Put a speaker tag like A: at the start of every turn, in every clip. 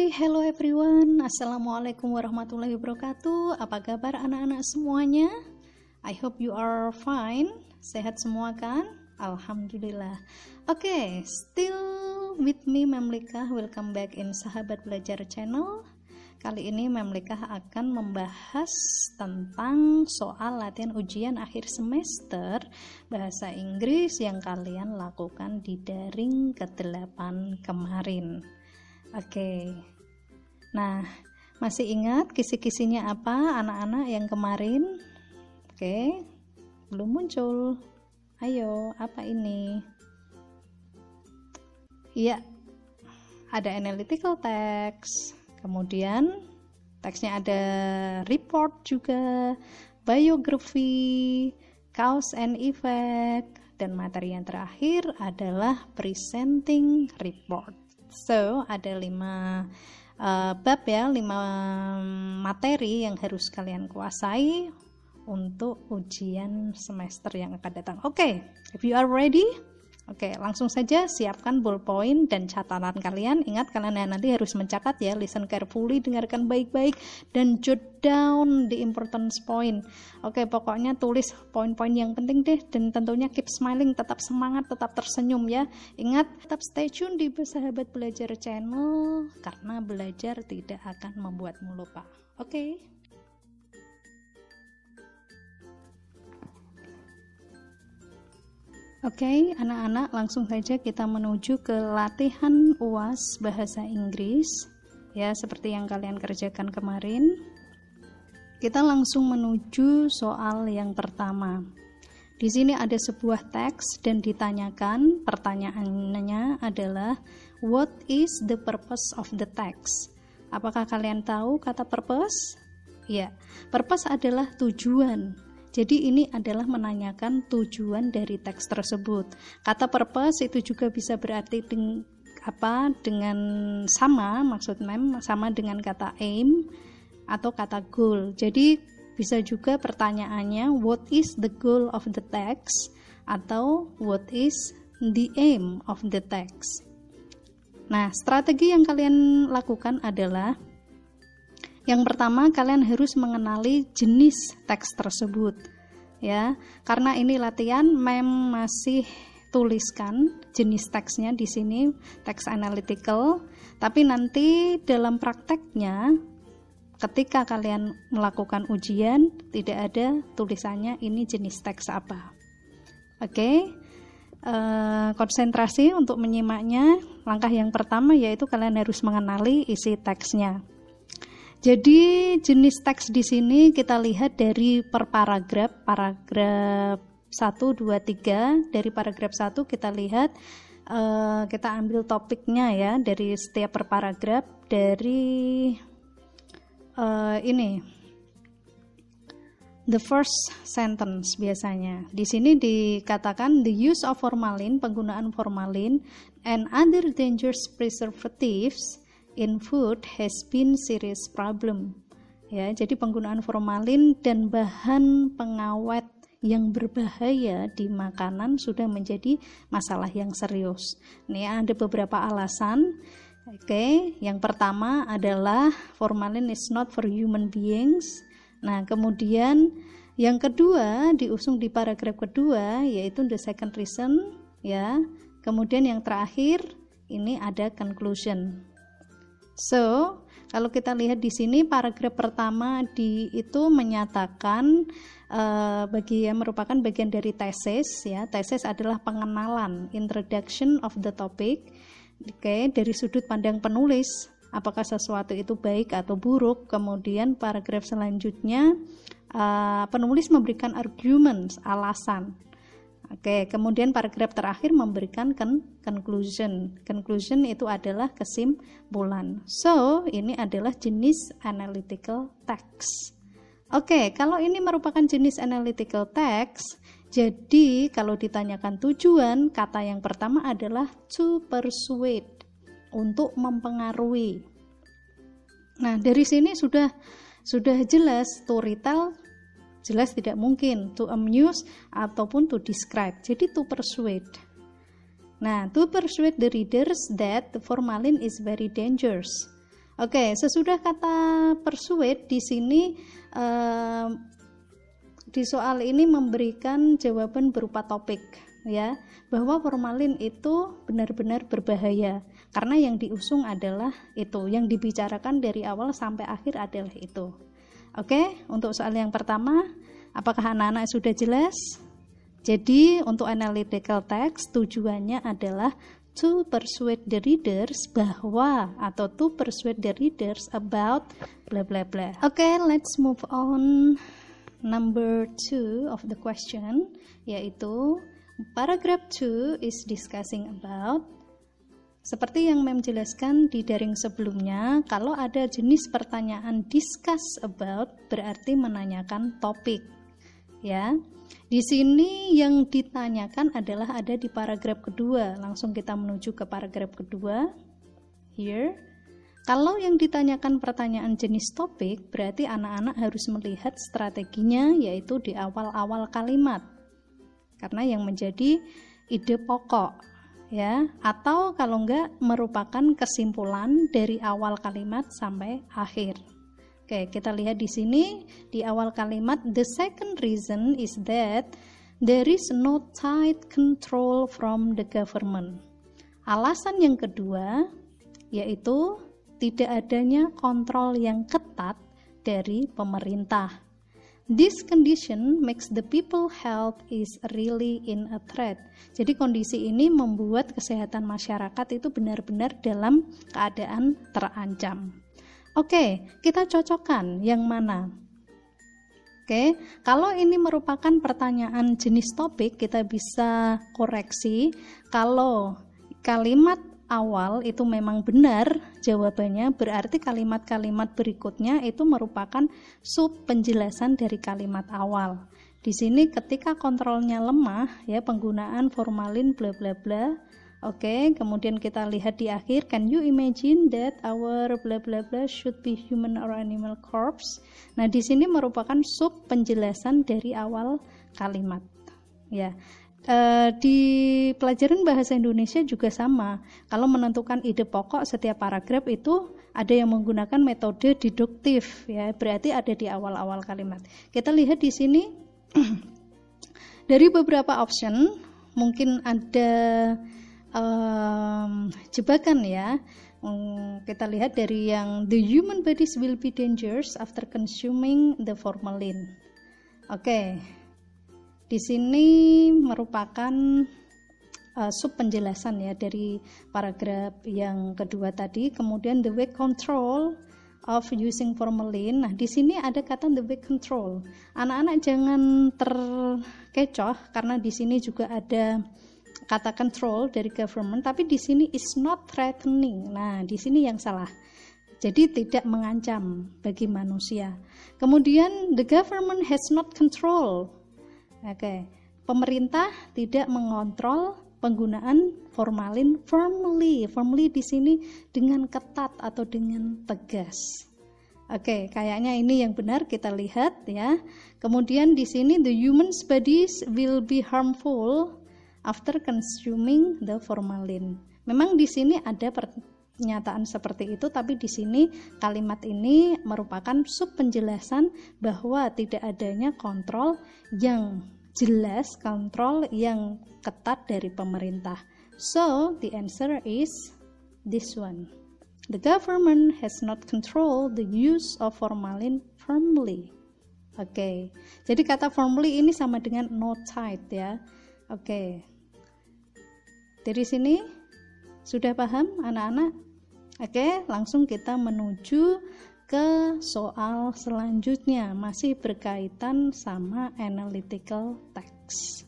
A: Hello everyone. Assalamualaikum warahmatullahi wabarakatuh. Apa kabar anak-anak semuanya? I hope you are fine. Sehat semua kan? Alhamdulillah. Still with me Memlikah. Welcome back in Sahabat Belajar Channel. Kali ini Memlikah akan membahas tentang soal latihan ujian akhir semester bahasa Inggris yang kalian lakukan di daring ke-8 kemarin. Nah, masih ingat kisi-kisinya apa anak-anak yang kemarin? Belum muncul. Ayo, apa ini? Iya, ada analytical text. Kemudian teksnya ada report juga, biography, cause and effect, dan materi yang terakhir adalah presenting report. So, ada 5 bab ya, 5 materi yang harus kalian kuasai untuk ujian semester yang akan datang. If you are ready, langsung saja siapkan ballpoint dan catatan kalian. Ingat, kalian nanti harus mencatat ya, listen carefully, dengarkan baik-baik, dan jot down the important point. Pokoknya tulis poin-poin yang penting deh, dan tentunya keep smiling, tetap semangat, tetap tersenyum ya. Ingat, tetap stay tune di Sahabat Belajar Channel, karena belajar tidak akan membuatmu lupa. Anak-anak, langsung saja kita menuju ke latihan UAS bahasa Inggris ya, seperti yang kalian kerjakan kemarin. Kita langsung menuju soal yang pertama. Di sini ada sebuah teks dan ditanyakan, pertanyaannya adalah what is the purpose of the text? Apakah kalian tahu kata purpose? Ya, purpose adalah tujuan. Jadi ini adalah menanyakan tujuan dari teks tersebut. Kata purpose itu juga bisa berarti dengan sama, maksud sama dengan kata aim atau kata goal. Jadi bisa juga pertanyaannya what is the goal of the text atau what is the aim of the text. Nah, strategi yang kalian lakukan adalah yang pertama, kalian harus mengenali jenis teks tersebut ya. Karena ini latihan, masih tuliskan jenis teksnya di sini, teks analytical. Tapi nanti dalam prakteknya, ketika kalian melakukan ujian, tidak ada tulisannya ini jenis teks apa. Konsentrasi untuk menyimaknya. Langkah yang pertama yaitu kalian harus mengenali isi teksnya. Jadi jenis teks di sini kita lihat dari per paragraf 1, 2, 3. Dari paragraf 1 kita lihat, kita ambil topiknya ya, dari setiap per paragraf, dari ini the first sentence biasanya. Di sini dikatakan the use of formalin, penggunaan formalin and other dangerous preservatives in food has been serious problem. Ya, jadi penggunaan formalin dan bahan pengawet yang berbahaya di makanan sudah menjadi masalah yang serius. Ini ada beberapa alasan. Yang pertama adalah formalin is not for human beings. Nah, kemudian yang kedua diusung di paragraf kedua yaitu the second reason ya. Kemudian yang terakhir ini ada conclusion. So, kalau kita lihat di sini paragraf pertama itu menyatakan merupakan bagian dari tesis ya. Tesis adalah pengenalan, introduction of the topic. Dari sudut pandang penulis, apakah sesuatu itu baik atau buruk. Kemudian paragraf selanjutnya penulis memberikan arguments, alasan. Kemudian paragraf terakhir memberikan conclusion. Conclusion itu adalah kesimpulan. So, ini adalah jenis analytical text. Kalau ini merupakan jenis analytical text, jadi kalau ditanyakan tujuan, kata yang pertama adalah to persuade, untuk mempengaruhi. Nah, dari sini sudah jelas, to retell jelas tidak mungkin, to amuse ataupun to describe. Jadi to persuade. Nah, to persuade the readers that the formalin is very dangerous. Oke, sesudah kata persuade di sini di soal ini memberikan jawaban berupa topik, ya, bahwa formalin itu benar-benar berbahaya karena yang diusung adalah itu, yang dibicarakan dari awal sampai akhir adalah itu. Oke, untuk soal yang pertama, apakah anak-anak sudah jelas? Jadi untuk analytical text tujuannya adalah to persuade the readers bahwa, atau to persuade the readers about bla bla bla. Oke, let's move on. Number 2 of the question, yaitu paragraph 2 is discussing about. Seperti yang Mem jelaskan di daring sebelumnya, kalau ada jenis pertanyaan discuss about berarti menanyakan topik, ya. Di sini yang ditanyakan adalah ada di paragraf kedua. Langsung kita menuju ke paragraf kedua. Here. Kalau yang ditanyakan pertanyaan jenis topik, berarti anak-anak harus melihat strateginya, yaitu di awal-awal kalimat. Karena yang menjadi ide pokok, ya, atau kalau enggak merupakan kesimpulan dari awal kalimat sampai akhir. Oke, kita lihat di sini di awal kalimat, the second reason is that there is no tight control from the government. Alasan yang kedua yaitu tidak adanya kontrol yang ketat dari pemerintah. This condition makes the people's health is really in a threat. Jadi kondisi ini membuat kesehatan masyarakat itu benar-benar dalam keadaan terancam. Oke, kita cocokkan yang mana? Oke, kalau ini merupakan pertanyaan jenis topik, kita bisa koreksi. Kalau kalimat awal itu memang benar jawabannya, berarti kalimat-kalimat berikutnya itu merupakan sub penjelasan dari kalimat awal. Di sini ketika kontrolnya lemah, ya, penggunaan formalin bla bla bla. Oke, kemudian kita lihat di akhir, can you imagine that our bla bla bla should be human or animal corpse? Nah, di sini merupakan sub penjelasan dari awal kalimat, ya. Di pelajaran bahasa Indonesia juga sama. Kalau menentukan ide pokok setiap paragraf itu ada yang menggunakan metode deduktif, ya, berarti ada di awal-awal kalimat. Kita lihat di sini dari beberapa option mungkin ada jebakan, ya. Kita lihat dari yang the human bodies will be dangerous after consuming the formalin. Oke. Di sini merupakan sub penjelasan, ya, dari paragraf yang kedua tadi. Kemudian the weight control of using formalin. Nah, di sini ada kata the weight control. Anak-anak jangan terkecoh karena di sini juga ada kata control dari government, tapi di sini is not threatening. Nah, di sini yang salah. Jadi tidak mengancam bagi manusia. Kemudian the government has not control. Oke, pemerintah tidak mengontrol penggunaan formalin firmly. Firmly di sini dengan ketat atau dengan tegas. Oke, kayaknya ini yang benar, kita lihat, ya. Kemudian di sini the human's bodies will be harmful after consuming the formalin. Memang di sini ada pernyataan seperti itu, tapi di sini kalimat ini merupakan sub penjelasan bahwa tidak adanya kontrol yang jelas, kontrol yang ketat dari pemerintah. So, the answer is this one. The government has not controlled the use of formalin firmly. Oke, jadi kata firmly ini sama dengan no tight, ya. Oke, dari sini sudah paham anak-anak? Oke, langsung kita menuju ke soal selanjutnya, masih berkaitan sama analytical text.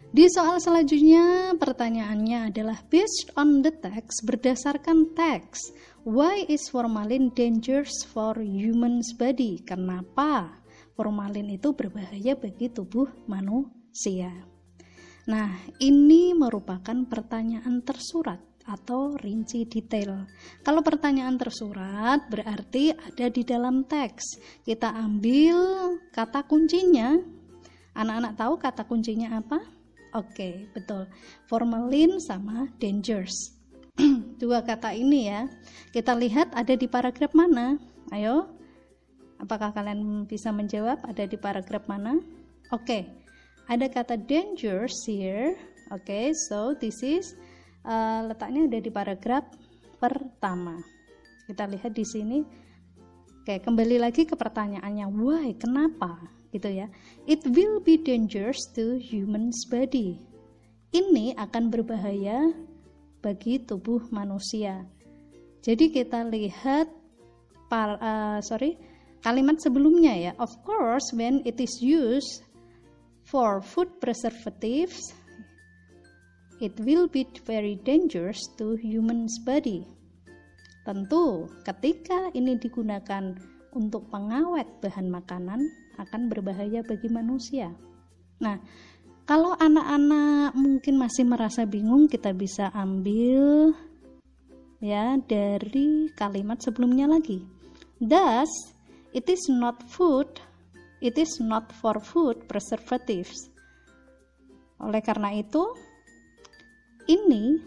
A: Di soal selanjutnya pertanyaannya adalah based on the text, berdasarkan teks, why is formalin dangerous for human's body? Kenapa formalin itu berbahaya bagi tubuh manusia? Nah, ini merupakan pertanyaan tersurat atau rinci detail. Kalau pertanyaan tersurat berarti ada di dalam teks. Kita ambil kata kuncinya. Anak-anak tahu kata kuncinya apa? Oke, betul. Formalin sama dangerous. dua kata ini ya. Kita lihat ada di paragraf mana? Ayo, apakah kalian bisa menjawab ada di paragraf mana? Oke, ada kata dangers here. Oke, so this is letaknya ada di paragraf pertama. Kita lihat di sini. Oke, kembali lagi ke pertanyaannya, why? Kenapa? Gitu ya. It will be dangerous to human's body. Ini akan berbahaya bagi tubuh manusia. Jadi kita lihat kalimat sebelumnya ya. Of course, when it is used for food preservatives, it will be very dangerous to human's body. Tentu, ketika ini digunakan untuk pengawet bahan makanan, akan berbahaya bagi manusia. Nah, kalau anak-anak mungkin masih merasa bingung, kita bisa ambil ya dari kalimat sebelumnya lagi. Thus, it is not for food preservatives. Oleh karena itu, ini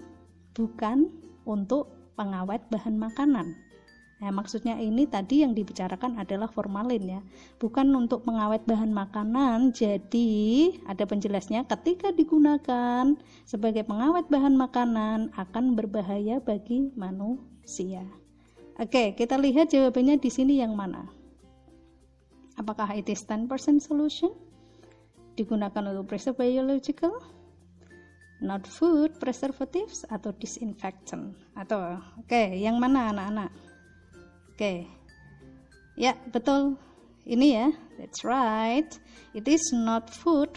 A: bukan untuk pengawet bahan makanan. Nah, maksudnya ini tadi yang dibicarakan adalah formalin ya, bukan untuk pengawet bahan makanan. Jadi ada penjelasnya, ketika digunakan sebagai pengawet bahan makanan akan berbahaya bagi manusia. Oke, kita lihat jawabannya di sini yang mana. Apakah it is 10% solution? Digunakan untuk preserve biological? Not food preservatives atau disinfectant? Atau yang mana anak-anak? Ya, betul. Ini ya. That's right. It is not food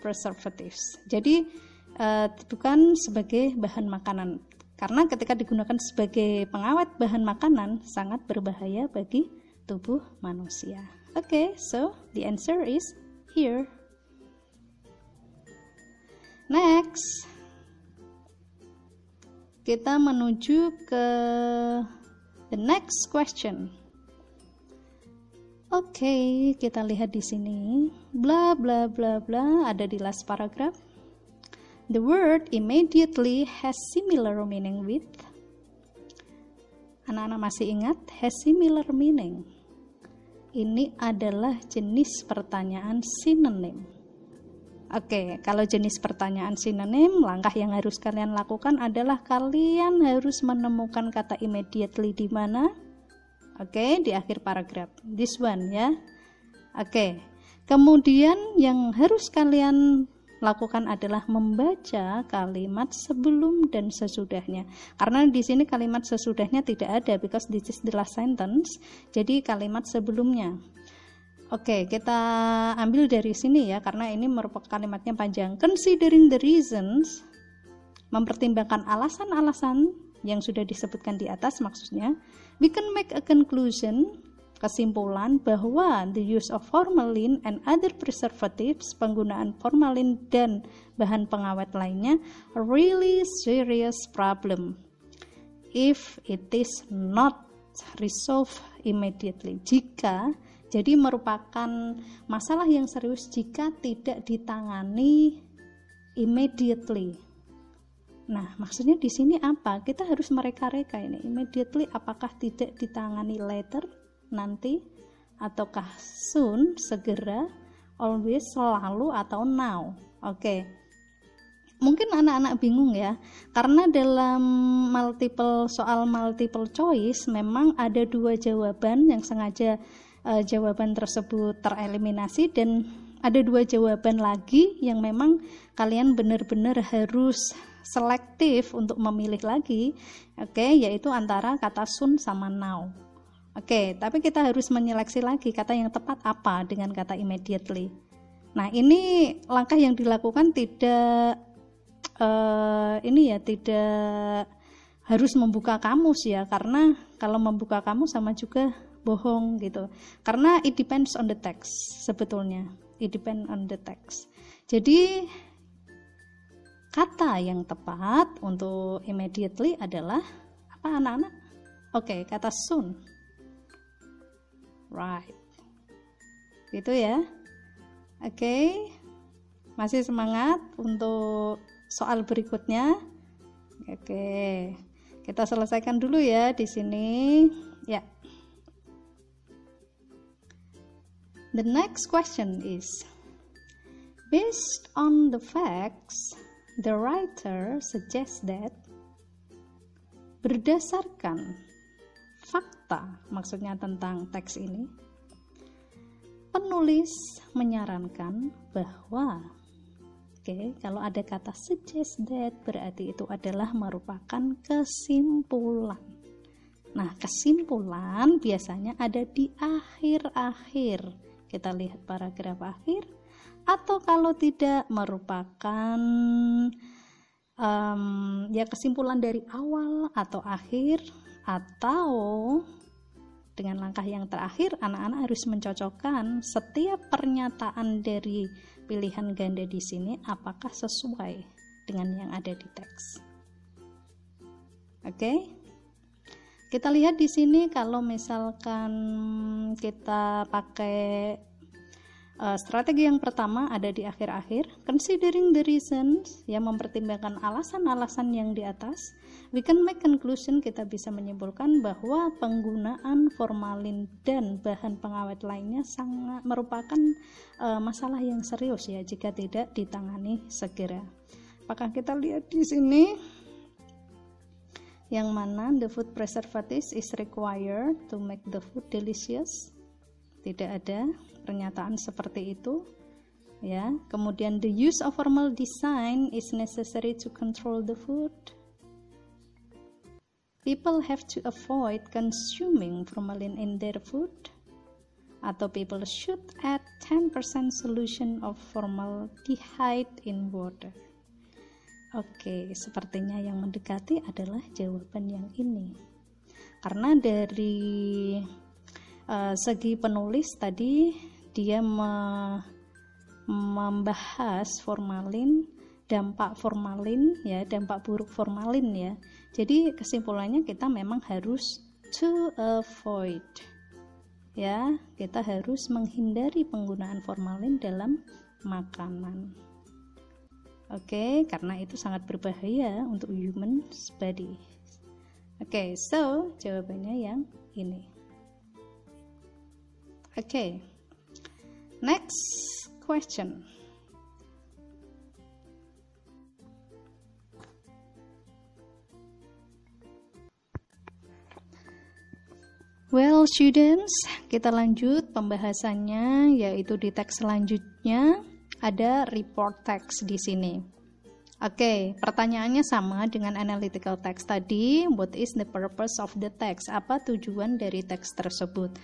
A: preservatives. Jadi bukan sebagai bahan makanan. Karena ketika digunakan sebagai pengawet bahan makanan sangat berbahaya bagi tubuh manusia. So the answer is here. Next, kita menuju ke the next question. Kita lihat di sini, bla bla bla bla, ada di last paragraph. The word immediately has similar meaning with. Anak-anak masih ingat has similar meaning? Ini adalah jenis pertanyaan sinonim. Kalau jenis pertanyaan sinonim, langkah yang harus kalian lakukan adalah kalian harus menemukan kata immediately di mana? Di akhir paragraf. This one ya. Kemudian yang harus kalian lakukan adalah membaca kalimat sebelum dan sesudahnya. Karena di sini kalimat sesudahnya tidak ada, because this is the last sentence. Jadi kalimat sebelumnya. Kita ambil dari sini ya, karena ini merupakan kalimatnya panjang. Considering the reasons, mempertimbangkan alasan-alasan yang sudah disebutkan di atas, maksudnya, we can make a conclusion, kesimpulan bahwa the use of formalin and other preservatives, penggunaan formalin dan bahan pengawet lainnya, a really serious problem if it is not resolved immediately. Jadi merupakan masalah yang serius jika tidak ditangani immediately. Nah, maksudnya di sini apa? Kita harus mereka-reka ini. Immediately apakah tidak ditangani later, nanti, ataukah soon, segera, always, selalu, atau now? Mungkin anak-anak bingung ya, karena dalam soal multiple choice memang ada dua jawaban yang sengaja jawaban tersebut tereliminasi, dan ada dua jawaban lagi yang memang kalian benar-benar harus selektif untuk memilih lagi, yaitu antara kata soon sama now. Tapi kita harus menyeleksi lagi kata yang tepat apa dengan kata immediately. Nah, ini langkah yang dilakukan tidak tidak harus membuka kamus ya, karena kalau membuka kamus sama juga bohong gitu, karena it depends on the text. Sebetulnya it depends on the text. Jadi kata yang tepat untuk immediately adalah apa anak-anak? Kata soon, right, gitu ya. Masih semangat untuk soal berikutnya? Oke, kita selesaikan dulu ya di sini. Ya. The next question is, based on the facts, the writer suggests that, berdasarkan fakta, maksudnya tentang teks ini, penulis menyarankan bahwa, kalau ada kata suggest that berarti itu adalah merupakan kesimpulan. Nah, kesimpulan biasanya ada di akhir-akhir. Kita lihat paragraf akhir, atau kalau tidak merupakan kesimpulan dari awal atau akhir, atau dengan langkah yang terakhir anak-anak harus mencocokkan setiap pernyataan dari pilihan ganda di sini apakah sesuai dengan yang ada di teks. Oke? Kita lihat di sini kalau misalkan kita pakai strategi yang pertama ada di akhir-akhir, considering the reasons, yang mempertimbangkan alasan-alasan yang di atas, we can make conclusion, kita bisa menyimpulkan bahwa penggunaan formalin dan bahan pengawet lainnya sangat merupakan masalah yang serius ya jika tidak ditangani segera. Apakah kita lihat di sini? Yang mana the food preservatives is required to make the food delicious. Tidak ada pernyataan seperti itu ya. Kemudian the use of formal design is necessary to control the food. People have to avoid consuming formalin in their food. Atau people should add 10% solution of formaldehyde in water. Oke, sepertinya yang mendekati adalah jawaban yang ini. Karena dari segi penulis tadi dia membahas formalin, dampak formalin ya, dampak buruk formalin ya. Jadi kesimpulannya kita memang harus to avoid. Ya, kita harus menghindari penggunaan formalin dalam makanan. Oke, karena itu sangat berbahaya untuk human body. Oke, so jawabannya yang ini. Oke, next question. Well, students, kita lanjut pembahasannya, yaitu di teks selanjutnya. Ada report text di sini. Oke, pertanyaannya sama dengan analytical text tadi. What is the purpose of the text? Apa tujuan dari teks tersebut?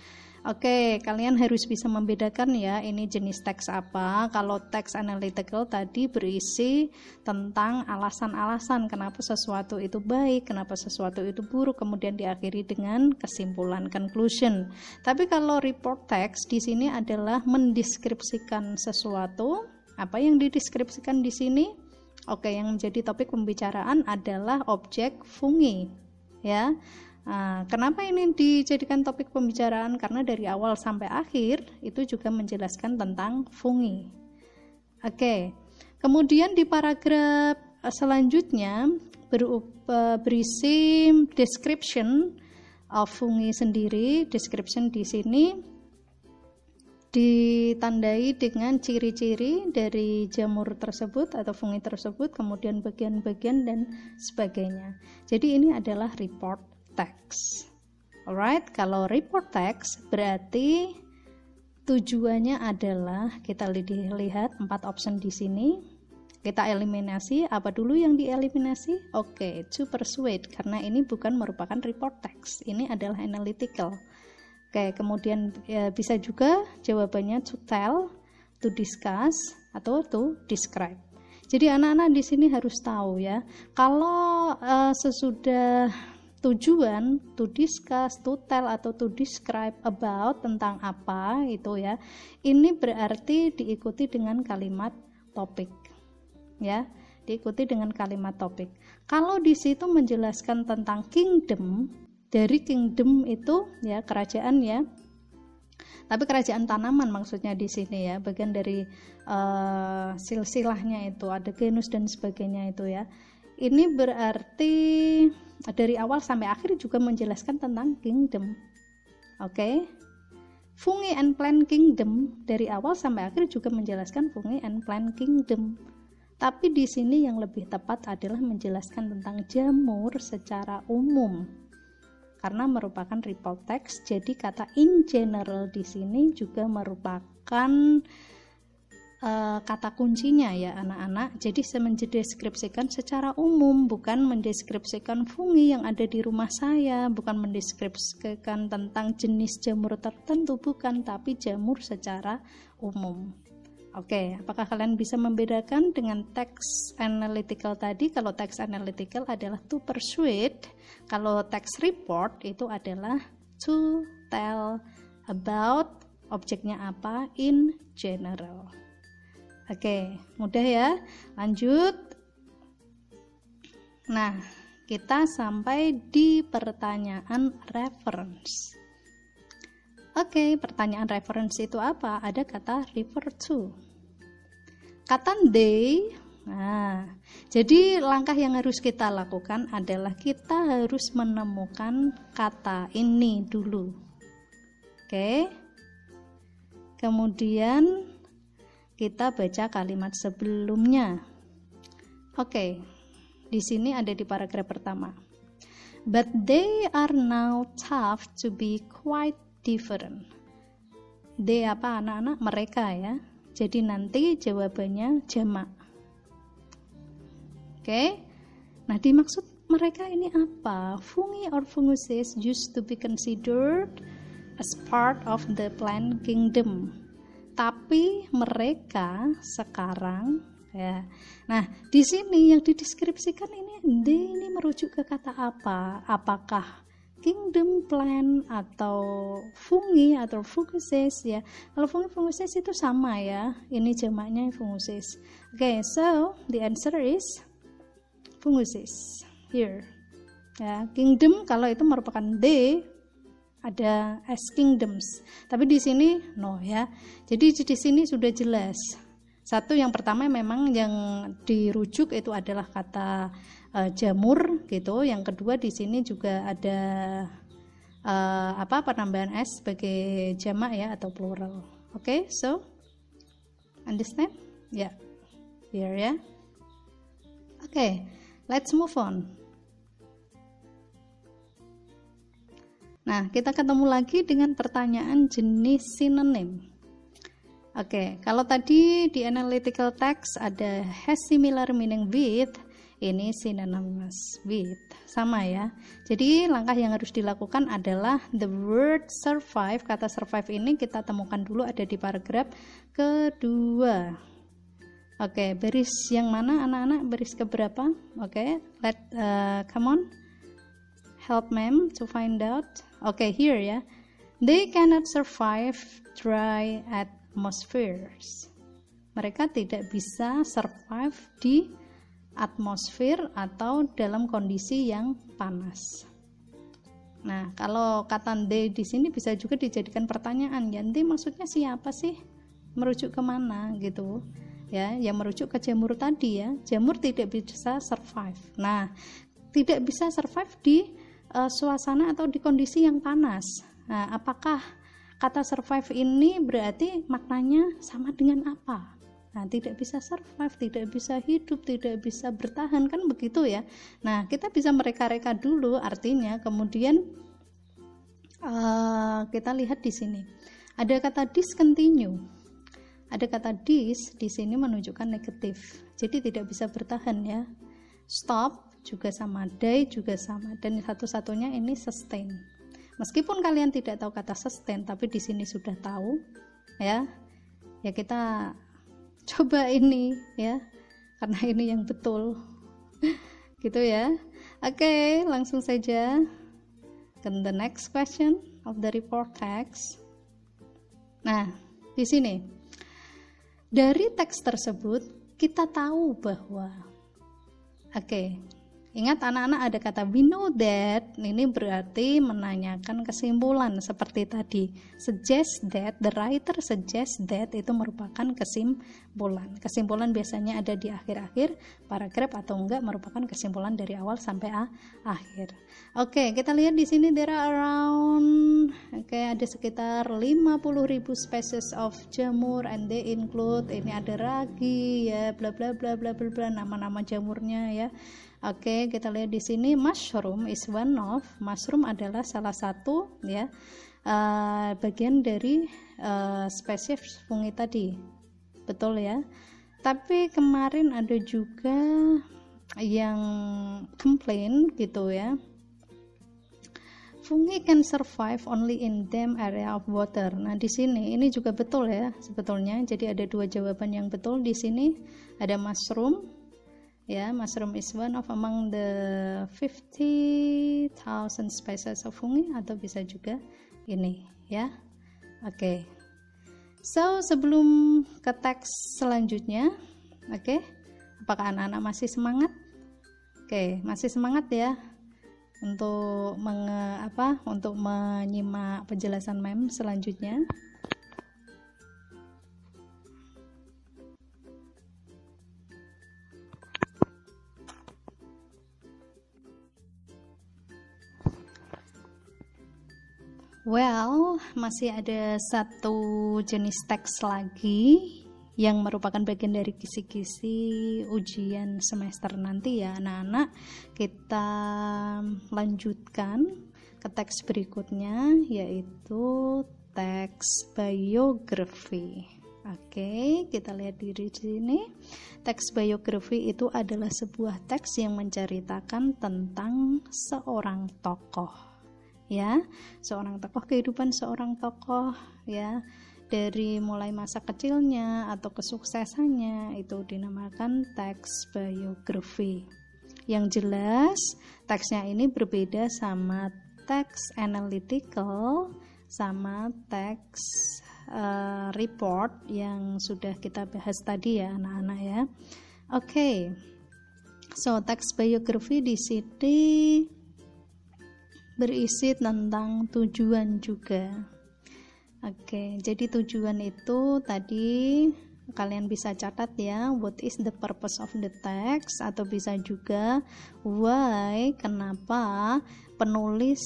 A: Oke, kalian harus bisa membedakan ya, ini jenis teks apa. Kalau teks analytical tadi berisi tentang alasan-alasan kenapa sesuatu itu baik, kenapa sesuatu itu buruk, kemudian diakhiri dengan kesimpulan, conclusion. Tapi kalau report text di sini adalah mendeskripsikan sesuatu. Apa yang dideskripsikan di sini? Oke, yang menjadi topik pembicaraan adalah objek fungi, ya. Kenapa ini dijadikan topik pembicaraan? Karena dari awal sampai akhir itu juga menjelaskan tentang fungi. Oke, kemudian di paragraf selanjutnya berisi description of fungi sendiri. Description di sini ditandai dengan ciri-ciri dari jamur tersebut atau fungi tersebut, kemudian bagian-bagian dan sebagainya. Jadi ini adalah report text. Alright, kalau report text berarti tujuannya adalah kita lihat 4 option di sini. Kita eliminasi. Apa dulu yang dieliminasi? Oke, to persuade, karena ini bukan merupakan report text. Ini adalah analytical. Oke, kemudian bisa juga jawabannya to tell, to discuss, atau to describe. Jadi anak-anak di sini harus tahu ya, kalau sesudah tujuan to discuss, to tell, atau to describe about, tentang apa itu ya, ini berarti diikuti dengan kalimat topik ya, diikuti dengan kalimat topik. Kalau di situ menjelaskan tentang kingdom, dari kingdom itu ya kerajaan ya, tapi kerajaan tanaman maksudnya di sini ya, bagian dari silsilahnya itu ada genus dan sebagainya itu ya. ini berarti dari awal sampai akhir juga menjelaskan tentang kingdom. Oke. Fungi and plant kingdom dari awal sampai akhir juga menjelaskan fungi and plant kingdom. Tapi di sini yang lebih tepat adalah menjelaskan tentang jamur secara umum. Karena merupakan report text, jadi kata in general di sini juga merupakan kata kuncinya ya anak-anak. Jadi saya mendeskripsikan secara umum, bukan mendeskripsikan fungi yang ada di rumah saya, bukan mendeskripsikan tentang jenis jamur tertentu, bukan, tapi jamur secara umum. Oke, apakah kalian bisa membedakan dengan text analytical tadi? Kalau text analytical adalah to persuade, kalau text report itu adalah to tell about, objeknya apa, in general. Oke, mudah ya. Lanjut. Nah, kita sampai di pertanyaan reference. Oke, pertanyaan reference itu apa? Ada kata refer to. Kata they. Nah, jadi langkah yang harus kita lakukan adalah kita harus menemukan kata ini dulu. Oke. Kemudian kita baca kalimat sebelumnya. Oke, di sini ada di paragraf pertama. But they are now thought to be quite different. They apa anak-anak? Mereka ya. Jadi nanti jawabannya jamak. Oke. Nah, dimaksud mereka ini apa? Fungi or funguses used to be considered as part of the plant kingdom. Tapi mereka sekarang ya. Nah, di sini yang dideskripsikan ini merujuk ke kata apa? Apakah kingdom, plant, atau fungi atau funguses ya? Kalau fungi funguses itu sama ya. Ini jamaknya funguses. Oke, so the answer is funguses here. Ya, kingdom kalau itu merupakan they, ada as kingdoms, tapi di sini no ya. Jadi di sini sudah jelas. Satu, yang pertama memang yang dirujuk itu adalah kata jamur gitu. Yang kedua di sini juga ada penambahan s sebagai jamak ya atau plural. Oke, so understand? Ya, here ya. Oke, let's move on. Nah, kita ketemu lagi dengan pertanyaan jenis synonym. Oke, kalau tadi di analytical text ada has similar meaning with, ini synonymous with, sama ya. Jadi langkah yang harus dilakukan adalah the word survive, kata survive ini kita temukan dulu ada di paragraf kedua. Oke, baris yang mana anak-anak? Baris keberapa? Oke, come on. Help ma'am to find out. Okay, here ya. They cannot survive dry atmospheres. Mereka tidak bisa survive di atmosfer atau dalam kondisi yang panas. Nah, kalau kata they di sini bisa juga dijadikan pertanyaan. Yanti maksudnya siapa sih? Merujuk kemana gitu? Ya, yang merujuk ke jamur tadi ya. Jamur tidak bisa survive. Nah, tidak bisa survive di suasana atau di kondisi yang panas. Nah, apakah kata survive ini berarti maknanya sama dengan apa? Nah, tidak bisa survive, tidak bisa hidup, tidak bisa bertahan, kan begitu ya. Nah, kita bisa mereka-reka dulu artinya, kemudian kita lihat di sini. Ada kata discontinue. Ada kata dis di sini menunjukkan negatif. Jadi tidak bisa bertahan ya. Stop juga sama, die juga sama, dan satu-satunya ini sustain. Meskipun kalian tidak tahu kata sustain, tapi di sini sudah tahu ya. Ya kita coba ini ya, karena ini yang betul. Gitu ya. Oke, langsung saja ke the next question of the report text. Nah, di sini dari teks tersebut kita tahu bahwa Ingat anak-anak ada kata we know that, ini berarti menanyakan kesimpulan seperti tadi. Suggest that, the writer suggest that itu merupakan kesimpulan. Kesimpulan biasanya ada di akhir-akhir paragraf atau enggak merupakan kesimpulan dari awal sampai akhir. Oke, kita lihat di sini there are around ada sekitar 50.000 species of jamur and they include, ini ada ragi ya, bla bla bla bla bla bla, nama-nama jamurnya ya. Oke, kita lihat di sini mushroom is one of, mushroom adalah salah satu ya bagian dari spesies fungi tadi, betul ya. Tapi kemarin ada juga yang komplain gitu ya, fungi can survive only in damp area of water. Nah di sini ini juga betul ya sebetulnya. Jadi ada dua jawaban yang betul di sini. Ada mushroom. Ya, mushroom is one of among the 50,000 species of fungi, atau bisa juga ini ya. Oke. So, sebelum ke teks selanjutnya, oke. Apakah anak-anak masih semangat? Oke, masih semangat ya untuk untuk menyimak penjelasan mem selanjutnya. Well, masih ada satu jenis teks lagi yang merupakan bagian dari kisi-kisi ujian semester nanti ya anak-anak. Kita lanjutkan ke teks berikutnya, yaitu teks biografi. Oke, kita lihat di sini. Teks biografi itu adalah sebuah teks yang menceritakan tentang seorang tokoh. Ya, seorang tokoh, kehidupan seorang tokoh ya, dari mulai masa kecilnya atau kesuksesannya, itu dinamakan teks biografi. Yang jelas teksnya ini berbeda sama teks analytical sama teks report yang sudah kita bahas tadi ya anak-anak ya. Oke. So teks biografi di sini berisi tentang tujuan juga. Oke, jadi tujuan itu tadi kalian bisa catat ya, what is the purpose of the text, atau bisa juga why, kenapa penulis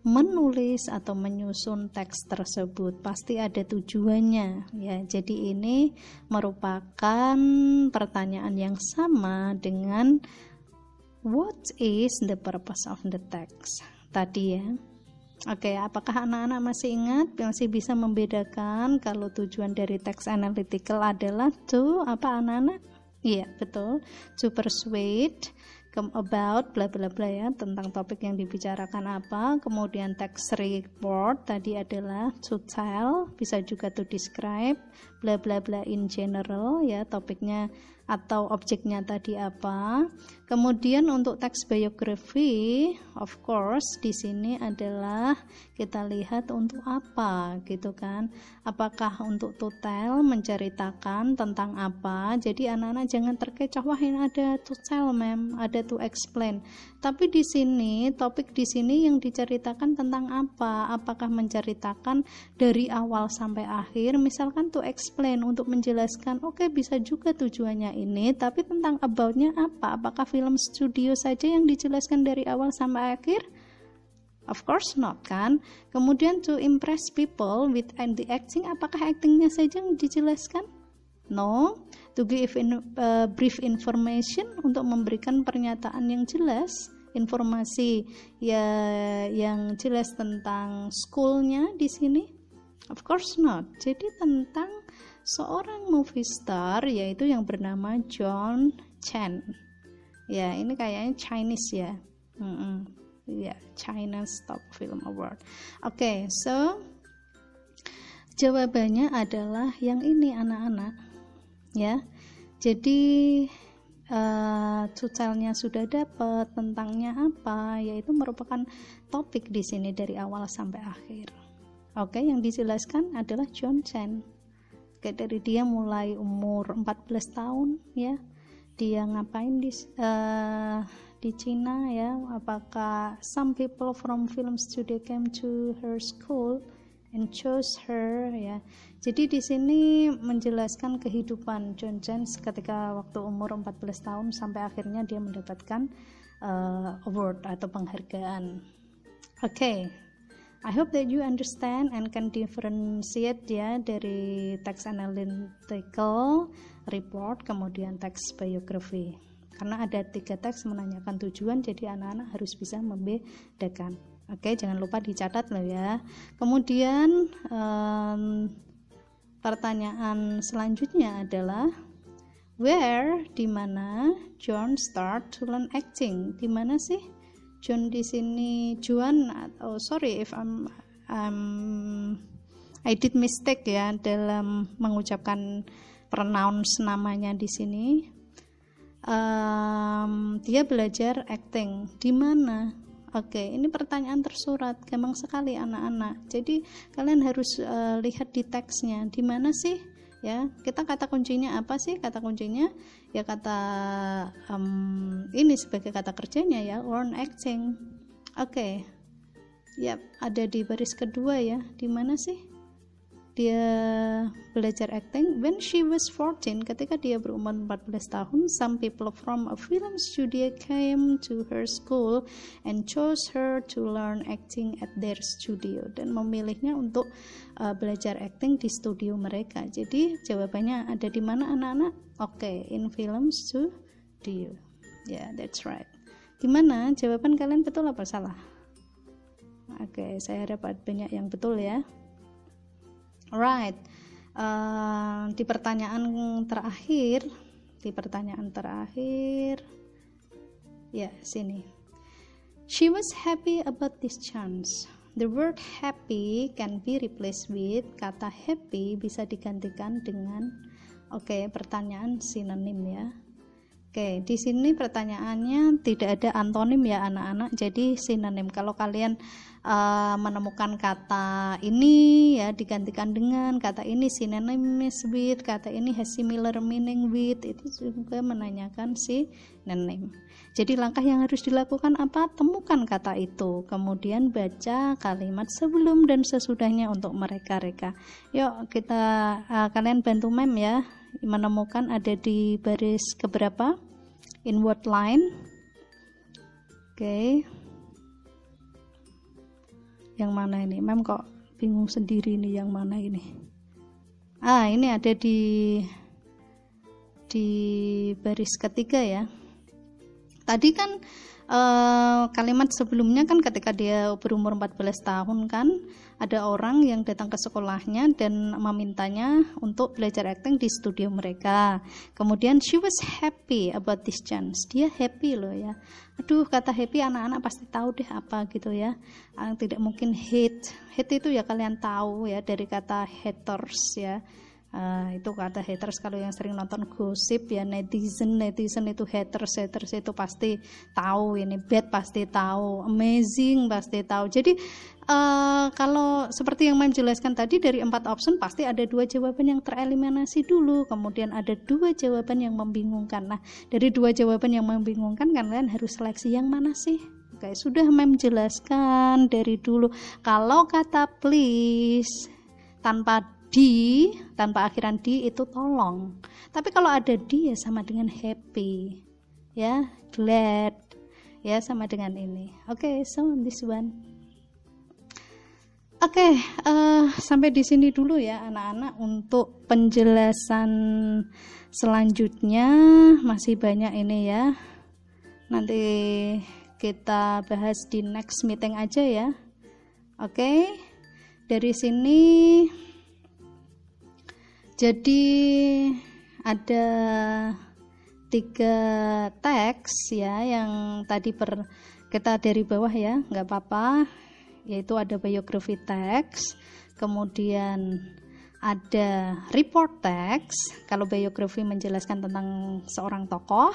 A: menulis atau menyusun teks tersebut. Pasti ada tujuannya ya. Jadi ini merupakan pertanyaan yang sama dengan what is the purpose of the text tadi ya. Oke, apakah anak-anak masih ingat, masih bisa membedakan kalau tujuan dari teks analytical adalah to apa anak-anak? Iya, betul. To persuade about bla bla bla ya, tentang topik yang dibicarakan apa. Kemudian teks report tadi adalah to tell, bisa juga to describe bla bla bla in general ya, topiknya atau objeknya tadi apa. Kemudian untuk teks biografi, of course di sini adalah kita lihat untuk apa gitu kan. Apakah untuk to tell, menceritakan tentang apa. Jadi anak-anak jangan terkecoh, wah ini ada to tell ma'am, ada to explain. Tapi di sini topik di sini yang diceritakan tentang apa? Apakah menceritakan dari awal sampai akhir? Misalkan to explain, untuk menjelaskan. Oke, bisa juga tujuannya ini, tapi tentang about-nya apa? Apakah film studio saja yang dijelaskan dari awal sampai akhir? Of course not kan. Kemudian to impress people with the acting, apakah actingnya saja yang dijelaskan? No. To give brief information, untuk memberikan pernyataan yang jelas, informasi ya yang jelas tentang schoolnya di sini? Of course not. Jadi tentang seorang movie star yaitu yang bernama John Chen. Ya, ini kayaknya Chinese ya. Ya, China's Top Film Award. Oke, so jawabannya adalah yang ini anak-anak. Ya. Jadi tutorialnya sudah dapat, tentangnya apa, yaitu merupakan topik di sini dari awal sampai akhir. Oke, yang dijelaskan adalah John Chen. Oke, dari dia mulai umur 14 tahun ya. Dia ngapain di Cina ya, apakah some people from film studio came to her school and chose her ya. Jadi di sini menjelaskan kehidupan John Jens ketika waktu umur 14 tahun sampai akhirnya dia mendapatkan award atau penghargaan. Okay, I hope that you understand and can differentiate ya dari text analytical report kemudian text biography. Karena ada 3 teks menanyakan tujuan, jadi anak-anak harus bisa membedakan. Oke, jangan lupa dicatat loh ya. Kemudian pertanyaan selanjutnya adalah where, di mana John start to learn acting? Di mana sih John di sini? John atau sorry if I did mistake ya dalam mengucapkan pronouns namanya di sini. Dia belajar acting di mana? Oke, ini pertanyaan tersurat, gampang sekali anak-anak. Jadi kalian harus lihat di teksnya, di mana sih? Ya, kita kata kuncinya apa sih? Kata kuncinya ya kata ini sebagai kata kerjanya ya, learn acting. Oke, yap, ada di baris kedua ya. Di mana sih dia belajar acting? When she was 14, ketika dia berumur 14 tahun, some people from a film studio came to her school and chose her to learn acting at their studio, dan memilihnya untuk belajar acting di studio mereka. Jadi jawabannya ada di mana anak-anak? Oke, in film studio. Yeah, that's right. Gimana? Jawaban kalian betul apa salah? Oke, saya harap banyak yang betul ya. Alright, di pertanyaan terakhir, ya sini. She was happy about this chance. The word happy can be replaced with, kata happy bisa digantikan dengan, pertanyaan sinonim ya. Oke, di sini pertanyaannya tidak ada antonim ya anak-anak, jadi sinonim. Kalau kalian menemukan kata ini ya digantikan dengan kata ini, synonymous with, kata ini has similar meaning with, itu juga menanyakan sinonim. Jadi langkah yang harus dilakukan apa? Temukan kata itu, kemudian baca kalimat sebelum dan sesudahnya untuk mereka-reka. Yuk kita kalian bantu mem ya, menemukan ada di baris keberapa? In what line? Oke. Yang mana ini? Mem kok bingung sendiri nih yang mana ini? Ini ada di baris ketiga ya. Tadi kan kalimat sebelumnya kan ketika dia berumur 14 tahun kan ada orang yang datang ke sekolahnya dan memintanya untuk belajar acting di studio mereka. Kemudian she was happy about this chance. Dia happy loh ya. Aduh, kata happy anak-anak pasti tahu deh apa gitu ya. Tidak mungkin hate. Hate itu ya kalian tahu ya dari kata haters ya. Itu kata haters, kalau yang sering nonton gosip ya, netizen itu haters itu pasti tahu, ini bad pasti tahu, amazing pasti tahu. Jadi kalau seperti yang Mem jelaskan tadi, dari 4 option pasti ada 2 jawaban yang tereliminasi dulu, kemudian ada 2 jawaban yang membingungkan. Nah, dari 2 jawaban yang membingungkan kalian harus seleksi yang mana sih? Oke, sudah Mem jelaskan dari dulu. Kalau kata please tanpa akhiran di itu tolong. Tapi kalau ada di ya sama dengan happy. Ya, glad. Ya, sama dengan ini. So this one. Sampai di sini dulu ya anak-anak. Untuk penjelasan selanjutnya masih banyak ini ya. Nanti kita bahas di next meeting aja ya. Dari sini jadi ada 3 teks ya yang tadi kita dari bawah ya, nggak apa-apa, yaitu ada biography text, kemudian ada report text, kalau biography menjelaskan tentang seorang tokoh,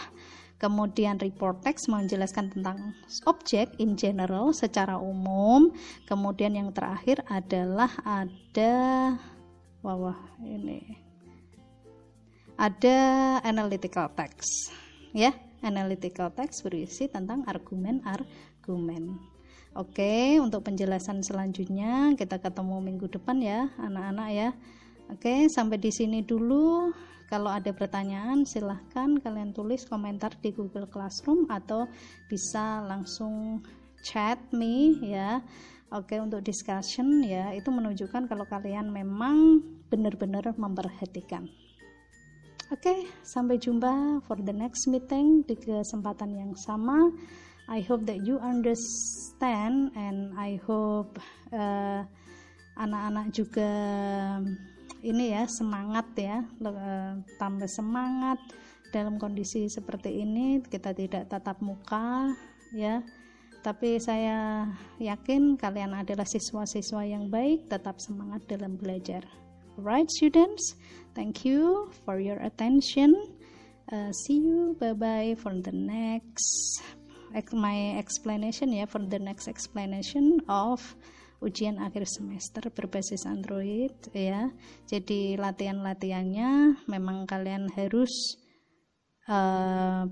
A: kemudian report text menjelaskan tentang objek in general secara umum, kemudian yang terakhir adalah ada ada analytical text ya. Analytical text berisi tentang argumen-argumen. Oke, untuk penjelasan selanjutnya kita ketemu minggu depan ya, anak-anak ya. Oke, sampai di sini dulu. Kalau ada pertanyaan silahkan kalian tulis komentar di Google Classroom atau bisa langsung chat me ya. Oke, untuk discussion ya, itu menunjukkan kalau kalian memang benar-benar memperhatikan. Oke, sampai jumpa for the next meeting di kesempatan yang sama. I hope that you understand and I hope anak-anak juga ini ya semangat ya, tambah semangat dalam kondisi seperti ini. Kita tidak tatap muka ya, tapi saya yakin kalian adalah siswa-siswa yang baik, tetap semangat dalam belajar. Alright students, thank you for your attention. See you, bye bye for the next my explanation ya, for the next explanation of ujian akhir semester berbasis Android ya. Jadi latihannya memang kalian harus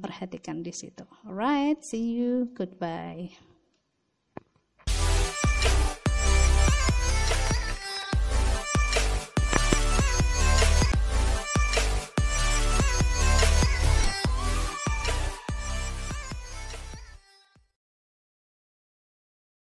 A: perhatikan di situ. Alright, see you, goodbye.